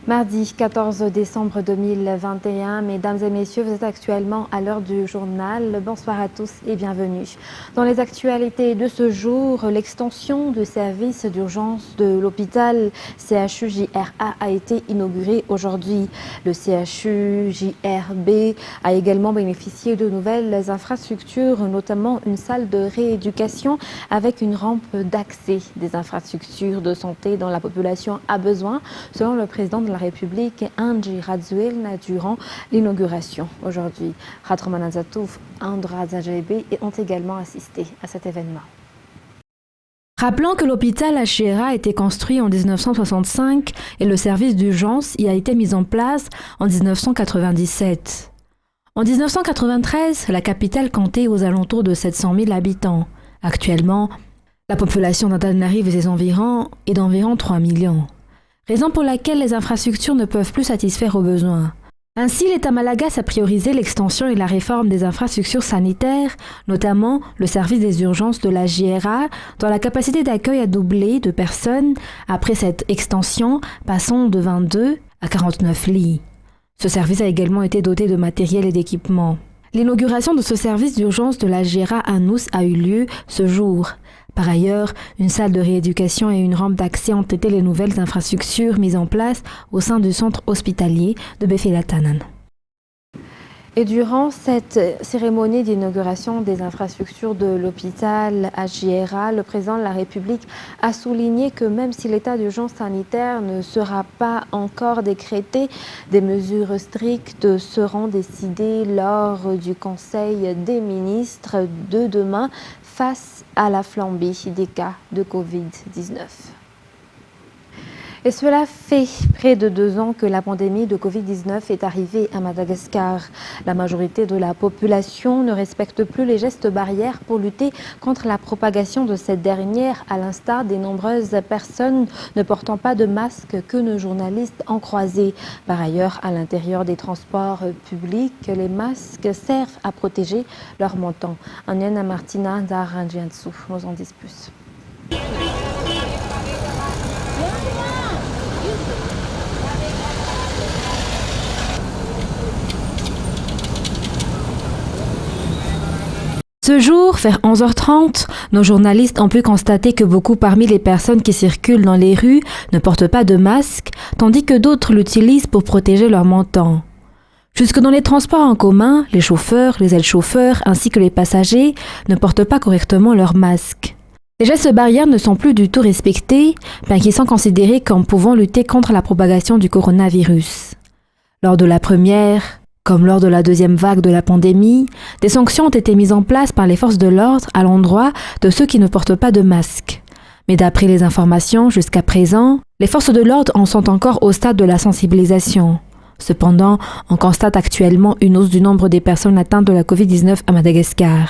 Mardi 14 décembre 2021, mesdames et messieurs, vous êtes actuellement à l'heure du journal. Bonsoir à tous et bienvenue. Dans les actualités de ce jour, l'extension du service d'urgence de l'hôpital CHU-JRA a été inaugurée aujourd'hui. Le CHU-JRB a également bénéficié de nouvelles infrastructures, notamment une salle de rééducation avec une rampe d'accès. Des infrastructures de santé dont la population a besoin, selon le président de la République, Andry Rajoelina, durant l'inauguration aujourd'hui. Ratroman Zatouf, Andra Zajebe ont également assisté à cet événement. Rappelant que l'hôpital HGRA a été construit en 1965 et le service d'urgence y a été mis en place en 1997. En 1993, la capitale comptait aux alentours de 700 000 habitants. Actuellement, la population d'Antananarivo et ses environs est d'environ 3 millions. Raison pour laquelle les infrastructures ne peuvent plus satisfaire aux besoins. Ainsi, l'État malagasy a priorisé l'extension et la réforme des infrastructures sanitaires, notamment le service des urgences de la JRA, dont la capacité d'accueil a doublé de personnes après cette extension, passant de 22 à 49 lits. Ce service a également été doté de matériel et d'équipements. L'inauguration de ce service d'urgence de la JRA à Nous a eu lieu ce jour. Par ailleurs, une salle de rééducation et une rampe d'accès ont été les nouvelles infrastructures mises en place au sein du centre hospitalier de Befela-Tanan. Et durant cette cérémonie d'inauguration des infrastructures de l'hôpital HGRA, le président de la République a souligné que même si l'état d'urgence sanitaire ne sera pas encore décrété, des mesures strictes seront décidées lors du Conseil des ministres de demain face à la flambée des cas de Covid-19. Et cela fait près de 2 ans que la pandémie de Covid-19 est arrivée à Madagascar. La majorité de la population ne respecte plus les gestes barrières pour lutter contre la propagation de cette dernière, à l'instar des nombreuses personnes ne portant pas de masque que nos journalistes ont croisés. Par ailleurs, à l'intérieur des transports publics, les masques servent à protéger leur menton. Aniana Martina d'Aranjiansu nous en dit plus. Ce jour, vers 11h30, nos journalistes ont pu constater que beaucoup parmi les personnes qui circulent dans les rues ne portent pas de masque, tandis que d'autres l'utilisent pour protéger leur menton. Jusque dans les transports en commun, les chauffeurs, les aides-chauffeurs ainsi que les passagers ne portent pas correctement leur masque. Les gestes barrières ne sont plus du tout respectés, bien qu'ils sont considérés comme pouvant lutter contre la propagation du coronavirus. Lors de la première, comme lors de la deuxième vague de la pandémie, des sanctions ont été mises en place par les forces de l'ordre à l'endroit de ceux qui ne portent pas de masque. Mais d'après les informations, jusqu'à présent, les forces de l'ordre en sont encore au stade de la sensibilisation. Cependant, on constate actuellement une hausse du nombre des personnes atteintes de la Covid-19 à Madagascar.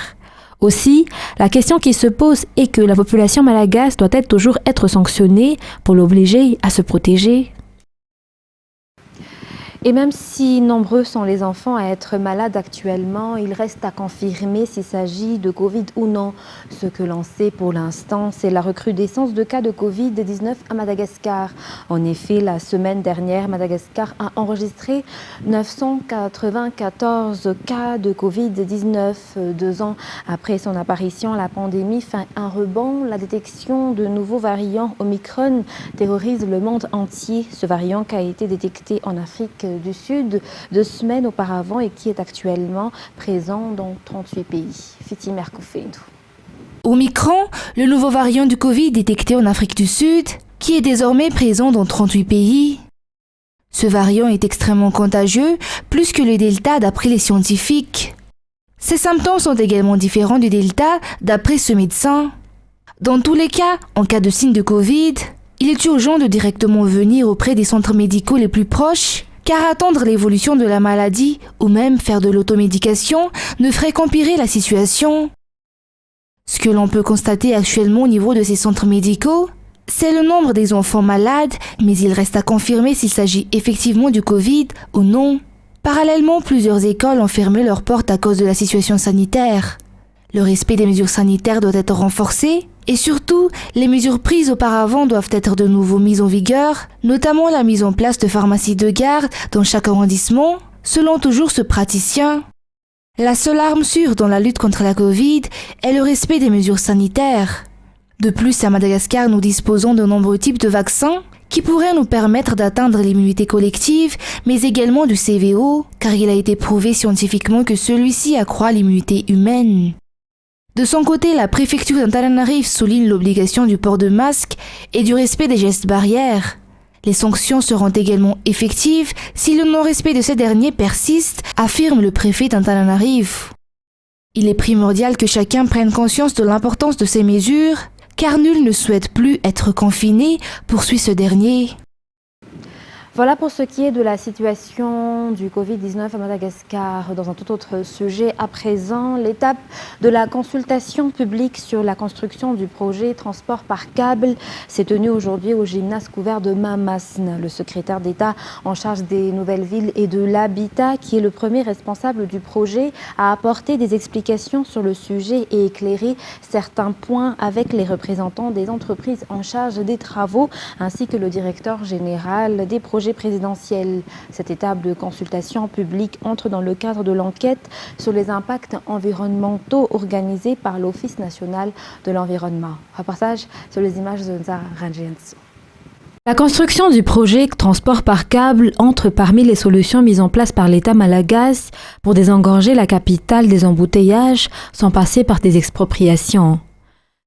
Aussi, la question qui se pose est que la population malagasy doit-elle toujours être sanctionnée pour l'obliger à se protéger ? Et même si nombreux sont les enfants à être malades actuellement, il reste à confirmer s'il s'agit de Covid ou non. Ce que l'on sait pour l'instant, c'est la recrudescence de cas de Covid-19 à Madagascar. En effet, la semaine dernière, Madagascar a enregistré 994 cas de Covid-19. 2 ans après son apparition, la pandémie fait un rebond. La détection de nouveaux variants Omicron terrorise le monde entier. Ce variant qui a été détecté en Afrique du Sud 2 semaines auparavant et qui est actuellement présent dans 38 pays. Fiti Merkoufeindou. Omicron, le nouveau variant du Covid détecté en Afrique du Sud, qui est désormais présent dans 38 pays. Ce variant est extrêmement contagieux, plus que le Delta d'après les scientifiques. Ses symptômes sont également différents du Delta d'après ce médecin. Dans tous les cas, en cas de signe de Covid, il est urgent de directement venir auprès des centres médicaux les plus proches, car attendre l'évolution de la maladie ou même faire de l'automédication ne ferait qu'empirer la situation. Ce que l'on peut constater actuellement au niveau de ces centres médicaux, c'est le nombre des enfants malades, mais il reste à confirmer s'il s'agit effectivement du Covid ou non. Parallèlement, plusieurs écoles ont fermé leurs portes à cause de la situation sanitaire. Le respect des mesures sanitaires doit être renforcé, Et surtout, les mesures prises auparavant doivent être de nouveau mises en vigueur, notamment la mise en place de pharmacies de garde dans chaque arrondissement, selon toujours ce praticien. La seule arme sûre dans la lutte contre la Covid est le respect des mesures sanitaires. De plus, à Madagascar, nous disposons de nombreux types de vaccins qui pourraient nous permettre d'atteindre l'immunité collective, mais également du CVO, car il a été prouvé scientifiquement que celui-ci accroît l'immunité humaine. De son côté, la préfecture d'Antananarive souligne l'obligation du port de masque et du respect des gestes barrières. Les sanctions seront également effectives si le non-respect de ces derniers persiste, affirme le préfet d'Antananarive. Il est primordial que chacun prenne conscience de l'importance de ces mesures, car nul ne souhaite plus être confiné, poursuit ce dernier. Voilà pour ce qui est de la situation du Covid-19 à Madagascar. Dans un tout autre sujet, à présent, l'étape de la consultation publique sur la construction du projet transport par câble s'est tenue aujourd'hui au gymnase couvert de Mamasne. Le secrétaire d'État en charge des nouvelles villes et de l'habitat, qui est le premier responsable du projet, a apporté des explications sur le sujet et éclairé certains points avec les représentants des entreprises en charge des travaux ainsi que le directeur général des projets présidentiel. Cette étape de consultation publique entre dans le cadre de l'enquête sur les impacts environnementaux organisée par l'Office national de l'environnement. Reportage sur les images de Nza Ranjiensu. La construction du projet transport par câble entre parmi les solutions mises en place par l'État malagasy pour désengorger la capitale des embouteillages sans passer par des expropriations.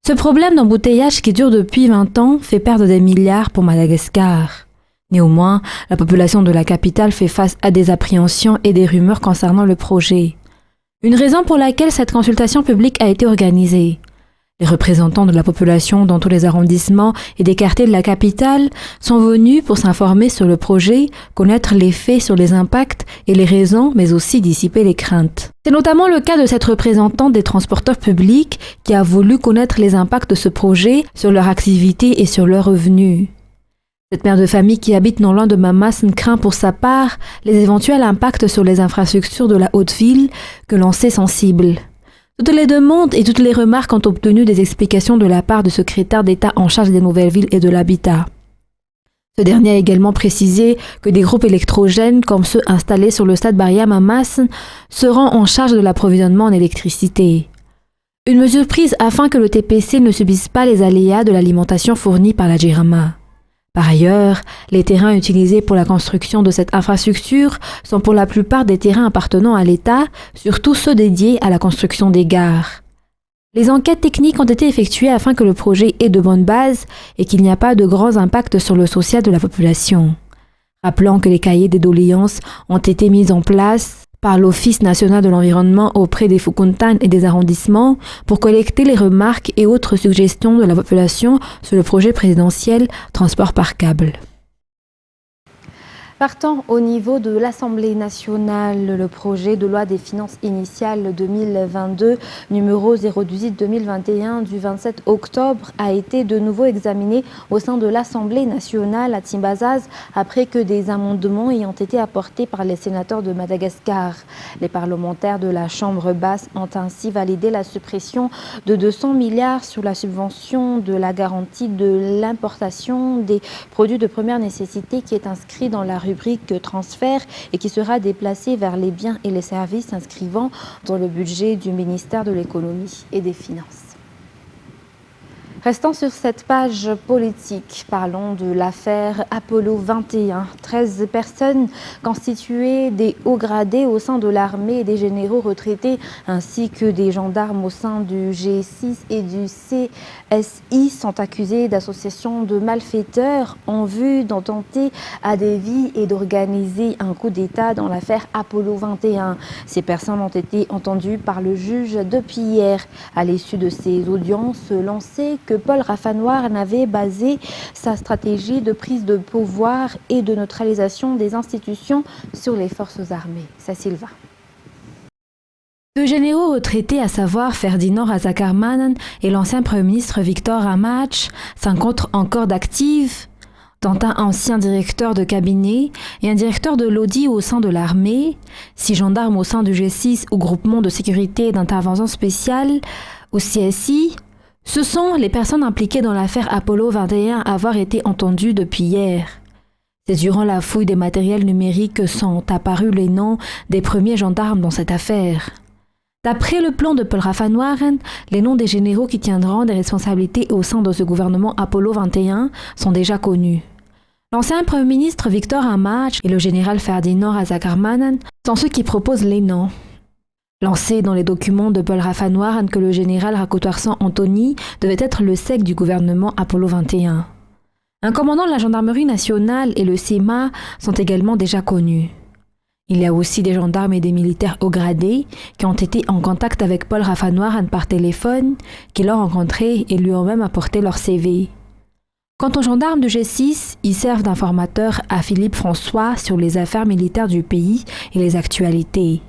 Ce problème d'embouteillage qui dure depuis 20 ans fait perdre des milliards pour Madagascar. Néanmoins, la population de la capitale fait face à des appréhensions et des rumeurs concernant le projet. Une raison pour laquelle cette consultation publique a été organisée. Les représentants de la population dans tous les arrondissements et des quartiers de la capitale sont venus pour s'informer sur le projet, connaître les faits sur les impacts et les raisons, mais aussi dissiper les craintes. C'est notamment le cas de cette représentante des transporteurs publics qui a voulu connaître les impacts de ce projet sur leur activité et sur leurs revenus. Cette mère de famille qui habite non loin de Mamasne craint pour sa part les éventuels impacts sur les infrastructures de la haute ville que l'on sait sensibles. Toutes les demandes et toutes les remarques ont obtenu des explications de la part du secrétaire d'État en charge des nouvelles villes et de l'habitat. Ce dernier a également précisé que des groupes électrogènes comme ceux installés sur le stade Baria Mamasne seront en charge de l'approvisionnement en électricité. Une mesure prise afin que le TPC ne subisse pas les aléas de l'alimentation fournie par la JIRAMA. Par ailleurs, les terrains utilisés pour la construction de cette infrastructure sont pour la plupart des terrains appartenant à l'État, surtout ceux dédiés à la construction des gares. Les enquêtes techniques ont été effectuées afin que le projet ait de bonnes bases et qu'il n'y a pas de grands impacts sur le social de la population. Rappelons que les cahiers des doléances ont été mis en place par l'Office national de l'environnement auprès des Fukuntan et des arrondissements pour collecter les remarques et autres suggestions de la population sur le projet présidentiel transport par câble. Partant au niveau de l'Assemblée nationale, le projet de loi des finances initiales 2022, numéro 018-2021 du 27 octobre, a été de nouveau examiné au sein de l'Assemblée nationale à Timbazaz après que des amendements ayant été apportés par les sénateurs de Madagascar. Les parlementaires de la Chambre basse ont ainsi validé la suppression de 200 milliards sur la subvention de la garantie de l'importation des produits de première nécessité qui est inscrit dans la rubrique transfert et qui sera déplacé vers les biens et les services inscrivant dans le budget du ministère de l'économie et des finances. Restons sur cette page politique. Parlons de l'affaire Apollo 21. 13 personnes constituées des hauts gradés au sein de l'armée et des généraux retraités ainsi que des gendarmes au sein du G6 et du CSI sont accusés d'association de malfaiteurs en vue d'en tenter à des vies et d'organiser un coup d'État dans l'affaire Apollo 21. Ces personnes ont été entendues par le juge depuis hier. À l'issue de ces audiences, l'on sait que Paul Rafanoir n'avait basé sa stratégie de prise de pouvoir et de neutralisation des institutions sur les forces armées. C'est Sylvain. Deux généraux retraités, à savoir Ferdinand Razakarman et l'ancien Premier ministre Victor Hamatch, s'encontrent encore d'actifs, dont un ancien directeur de cabinet et un directeur de l'Audi au sein de l'armée, 6 gendarmes au sein du G6 ou groupement de sécurité et d'intervention spéciale, au CSI, Ce sont les personnes impliquées dans l'affaire Apollo 21 à avoir été entendues depuis hier. C'est durant la fouille des matériels numériques que sont apparus les noms des premiers gendarmes dans cette affaire. D'après le plan de Paul Rafanoiren, les noms des généraux qui tiendront des responsabilités au sein de ce gouvernement Apollo 21 sont déjà connus. L'ancien Premier ministre Victor Hamadj et le général Ferdinand Razak-Harmanan sont ceux qui proposent les noms. Lancé dans les documents de Paul Rafanoiren que le général Rakotoarsan Anthony devait être le SEC du gouvernement Apollo 21. Un commandant de la gendarmerie nationale et le CEMA sont également déjà connus. Il y a aussi des gendarmes et des militaires haut gradés qui ont été en contact avec Paul Rafanoiren par téléphone, qui l'ont rencontré et lui ont même apporté leur CV. Quant aux gendarmes du G6, ils servent d'informateurs à Philippe François sur les affaires militaires du pays et les actualités.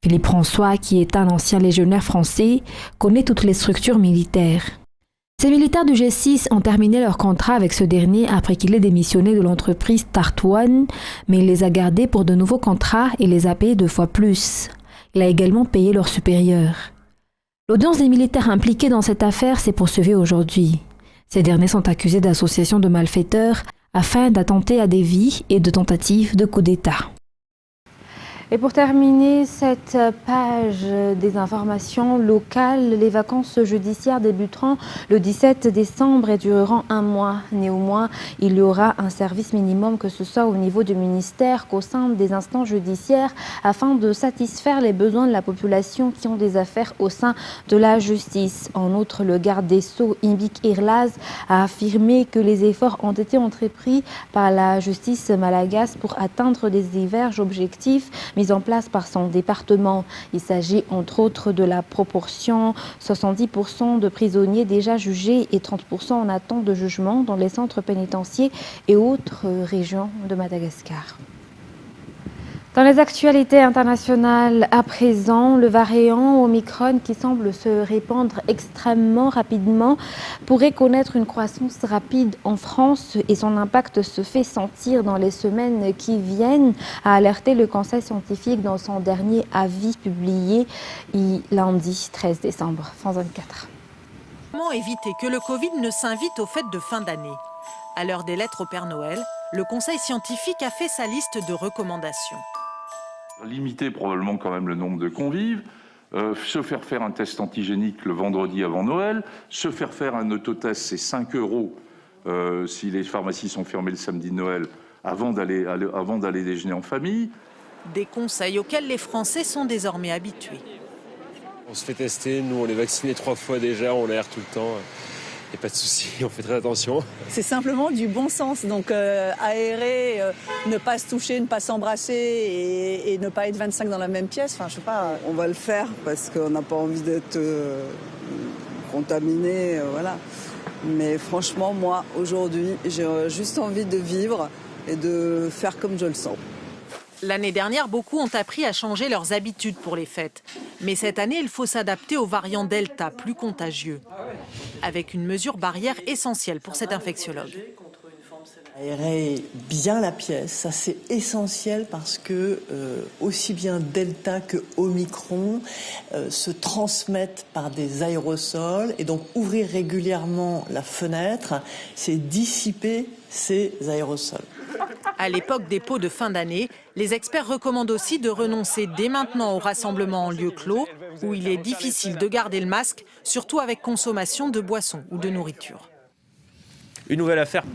Philippe François, qui est un ancien légionnaire français, connaît toutes les structures militaires. Ces militaires du G6 ont terminé leur contrat avec ce dernier après qu'il ait démissionné de l'entreprise Start1, mais il les a gardés pour de nouveaux contrats et les a payés 2 fois plus. Il a également payé leurs supérieurs. L'audience des militaires impliqués dans cette affaire s'est poursuivie aujourd'hui. Ces derniers sont accusés d'association de malfaiteurs afin d'attenter à des vies et de tentatives de coup d'État. Et pour terminer cette page des informations locales, les vacances judiciaires débuteront le 17 décembre et dureront 1 mois. Néanmoins, il y aura un service minimum, que ce soit au niveau du ministère qu'au sein des instances judiciaires, afin de satisfaire les besoins de la population qui ont des affaires au sein de la justice. En outre, le garde des Sceaux, Imbik Irlaz, a affirmé que les efforts ont été entrepris par la justice malagasy pour atteindre des diverses objectifs mis en place par son département. Il s'agit entre autres de la proportion 70% de prisonniers déjà jugés et 30% en attente de jugement dans les centres pénitentiaires et autres régions de Madagascar. Dans les actualités internationales, à présent, le variant Omicron qui semble se répandre extrêmement rapidement pourrait connaître une croissance rapide en France et son impact se fait sentir dans les semaines qui viennent, a alerté le Conseil scientifique dans son dernier avis publié lundi 13 décembre. France 24. Comment éviter que le Covid ne s'invite aux fêtes de fin d'année? À l'heure des lettres au Père Noël, le Conseil scientifique a fait sa liste de recommandations. Limiter probablement quand même le nombre de convives, se faire faire un test antigénique le vendredi avant Noël, se faire faire un autotest, c'est 5 € si les pharmacies sont fermées le samedi de Noël, avant d'aller déjeuner en famille. Des conseils auxquels les Français sont désormais habitués. On se fait tester, nous on est vaccinés 3 fois déjà, on l'aère tout le temps. Il n'y a pas de souci, on fait très attention. C'est simplement du bon sens, donc aérer, ne pas se toucher, ne pas s'embrasser et ne pas être 25 dans la même pièce, enfin je sais pas. On va le faire parce qu'on n'a pas envie d'être contaminé, voilà. Mais franchement, moi, aujourd'hui, j'ai juste envie de vivre et de faire comme je le sens. L'année dernière, beaucoup ont appris à changer leurs habitudes pour les fêtes. Mais cette année, il faut s'adapter au variant Delta, plus contagieux. Avec une mesure barrière essentielle pour cet infectiologue. Aérer bien la pièce, ça c'est essentiel parce que aussi bien Delta que Omicron se transmettent par des aérosols. Et donc ouvrir régulièrement la fenêtre, c'est dissiper ces aérosols. À l'époque des pots de fin d'année, les experts recommandent aussi de renoncer dès maintenant au rassemblement en lieu clos, où il est difficile de garder le masque, surtout avec consommation de boissons ou de nourriture. Une nouvelle affaire.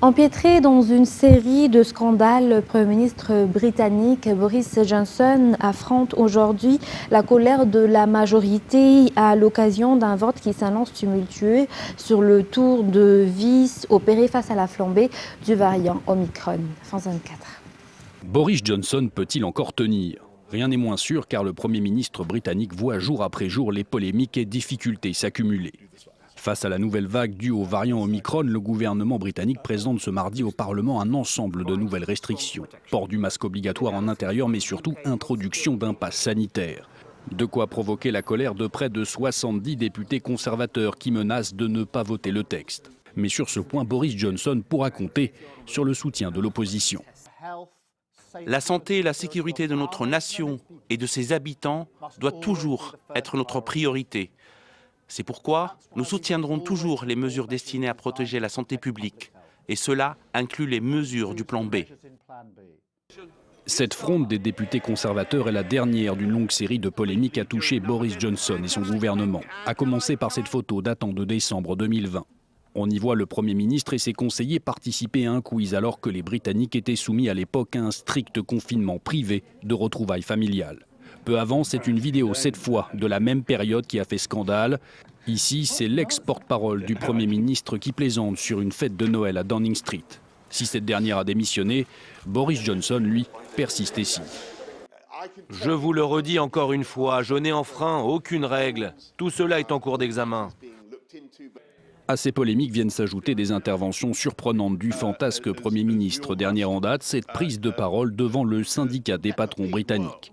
Empêtré dans une série de scandales, le Premier ministre britannique Boris Johnson affronte aujourd'hui la colère de la majorité à l'occasion d'un vote qui s'annonce tumultueux sur le tour de vis opéré face à la flambée du variant Omicron. France 24. Boris Johnson peut-il encore tenir? Rien n'est moins sûr car le Premier ministre britannique voit jour après jour les polémiques et difficultés s'accumuler. Face à la nouvelle vague due au variant Omicron, le gouvernement britannique présente ce mardi au Parlement un ensemble de nouvelles restrictions. Port du masque obligatoire en intérieur, mais surtout introduction d'un pass sanitaire. De quoi provoquer la colère de près de 70 députés conservateurs qui menacent de ne pas voter le texte. Mais sur ce point, Boris Johnson pourra compter sur le soutien de l'opposition. La santé et la sécurité de notre nation et de ses habitants doit toujours être notre priorité. C'est pourquoi nous soutiendrons toujours les mesures destinées à protéger la santé publique. Et cela inclut les mesures du plan B. Cette fronde des députés conservateurs est la dernière d'une longue série de polémiques à toucher Boris Johnson et son gouvernement, à commencer par cette photo datant de décembre 2020. On y voit le Premier ministre et ses conseillers participer à un quiz alors que les Britanniques étaient soumis à l'époque à un strict confinement privé de retrouvailles familiales. Peu avant, c'est une vidéo cette fois de la même période qui a fait scandale. Ici, c'est l'ex-porte-parole du Premier ministre qui plaisante sur une fête de Noël à Downing Street. Si cette dernière a démissionné, Boris Johnson, lui, persiste ici. Je vous le redis encore une fois, je n'ai enfreint aucune règle. Tout cela est en cours d'examen. À ces polémiques viennent s'ajouter des interventions surprenantes du fantasque Premier ministre. Dernière en date, cette prise de parole devant le syndicat des patrons britanniques.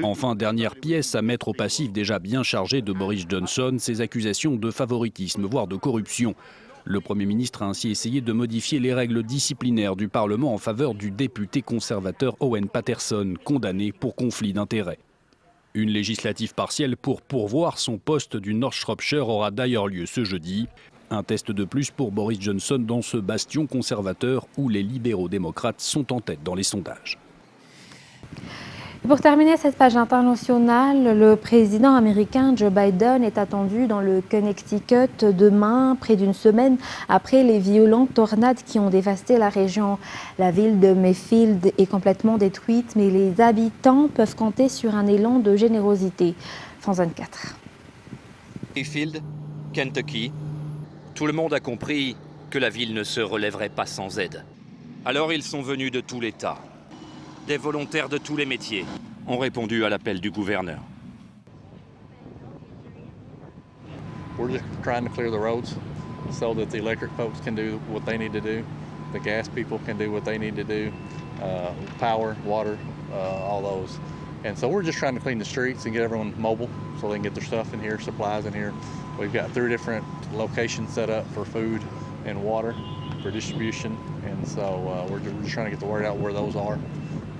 Enfin, dernière pièce à mettre au passif déjà bien chargé de Boris Johnson, ses accusations de favoritisme, voire de corruption. Le Premier ministre a ainsi essayé de modifier les règles disciplinaires du Parlement en faveur du député conservateur Owen Paterson, condamné pour conflit d'intérêts. Une législative partielle pour pourvoir son poste du North Shropshire aura d'ailleurs lieu ce jeudi. Un test de plus pour Boris Johnson dans ce bastion conservateur où les libéraux démocrates sont en tête dans les sondages. Pour terminer cette page internationale, le président américain Joe Biden est attendu dans le Connecticut demain, près d'une semaine après les violentes tornades qui ont dévasté la région. La ville de Mayfield est complètement détruite, mais les habitants peuvent compter sur un élan de générosité. France 24. Mayfield, Kentucky. Tout le monde a compris que la ville ne se relèverait pas sans aide. Alors ils sont venus de tout l'État. Des volontaires de tous les métiers ont répondu à l'appel du gouverneur. We're just trying to clear the roads so that the electric folks can do what they need to do, the gas people can do what they need to do, power, water, all those. And so we're just trying to clean the streets and get everyone mobile so they can get their stuff in here, supplies in here. We've got 3 different locations set up for food and water for distribution, and so we're just trying to get the word out where those are.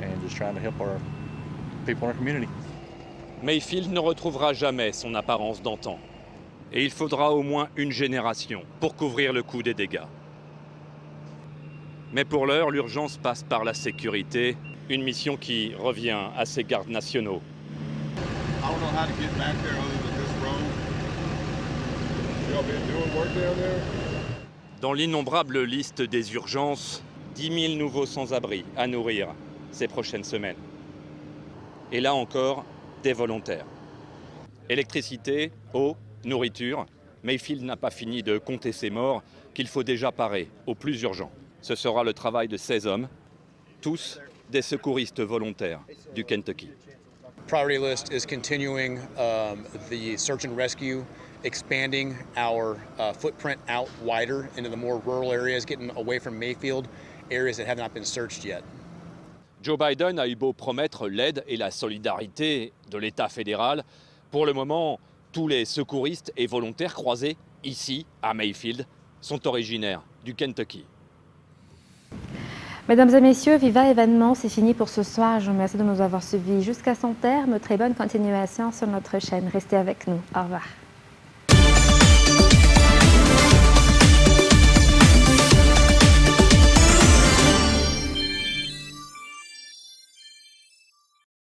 And just trying to help our people in our community. Mayfield ne retrouvera jamais son apparence d'antan. Et il faudra au moins une génération pour couvrir le coût des dégâts. Mais pour l'heure, l'urgence passe par la sécurité, une mission qui revient à ses gardes nationaux. Dans l'innombrable liste des urgences, 10 000 nouveaux sans-abri à nourrir ces prochaines semaines. Et là encore, des volontaires. Électricité, eau, nourriture. Mayfield n'a pas fini de compter ses morts qu'il faut déjà parer au plus urgent. Ce sera le travail de 16 hommes, tous des secouristes volontaires du Kentucky. Priority list is continuing the search and rescue, expanding our footprint out wider into the more rural areas, getting away from Mayfield, areas that have not been searched yet. Joe Biden a eu beau promettre l'aide et la solidarité de l'État fédéral. Pour le moment, tous les secouristes et volontaires croisés ici, à Mayfield, sont originaires du Kentucky. Mesdames et messieurs, Viva événement, c'est fini pour ce soir. Je vous remercie de nous avoir suivis jusqu'à son terme. Très bonne continuation sur notre chaîne. Restez avec nous. Au revoir.